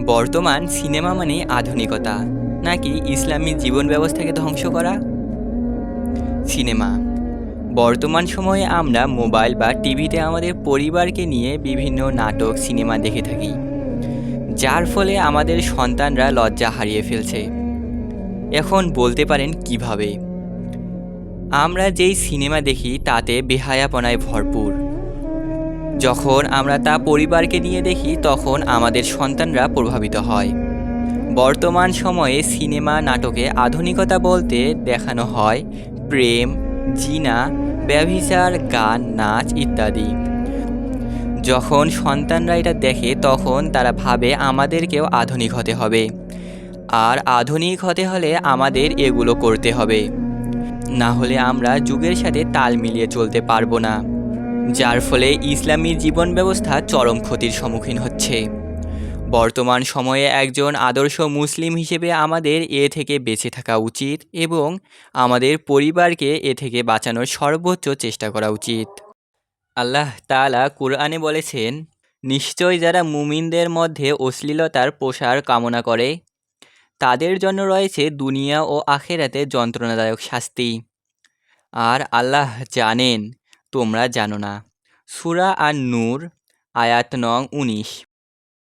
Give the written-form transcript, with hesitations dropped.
বর্তমান সিনেমা মানে আধুনিকতা নাকি ইসলামী জীবন ব্যবস্থাকে ধ্বংস করা? সিনেমা বর্তমান সময়ে আমরা মোবাইল বা টিভিতে আমাদের পরিবারকে নিয়ে বিভিন্ন নাটক সিনেমা দেখে থাকি, যার ফলে আমাদের সন্তানরা লজ্জা হারিয়ে ফেলছে। এখন বলতে পারেন কিভাবে? আমরা যেই সিনেমা দেখি তাতে বেহায়াপনায় ভরপুর। যখন আমরা তা পরিবারকে নিয়ে দেখি তখন আমাদের সন্তানরা প্রভাবিত হয়। বর্তমান সময়ে সিনেমা নাটকে আধুনিকতা বলতে দেখানো হয় প্রেম, জিনা, ব্যভিচার, গান, নাচ ইত্যাদি। যখন সন্তানরা এটা দেখে তখন তারা ভাবে আমাদেরকেও আধুনিক হতে হবে, আর আধুনিক হতে হলে আমাদের এগুলো করতে হবে, না হলে আমরা যুগের সাথে তাল মিলিয়ে চলতে পারবো না। যার ফলে ইসলামী জীবন ব্যবস্থা চরম ক্ষতির সম্মুখীন হচ্ছে। বর্তমান সময়ে একজন আদর্শ মুসলিম হিসেবে আমাদের এ থেকে বেঁচে থাকা উচিত এবং আমাদের পরিবারকে এ থেকে বাঁচানোর সর্বোচ্চ চেষ্টা করা উচিত। আল্লাহ তাআলা কুরআনে বলেছেন, নিশ্চয় যারা মুমিনদের মধ্যে অশ্লীলতার প্রসার কামনা করে তাদের জন্য রয়েছে দুনিয়া ও আখেরাতে যন্ত্রণাদায়ক শাস্তি। আর আল্লাহ জানেন তোমরা জানো না। সূরা আন-নূর আয়াত নং 19।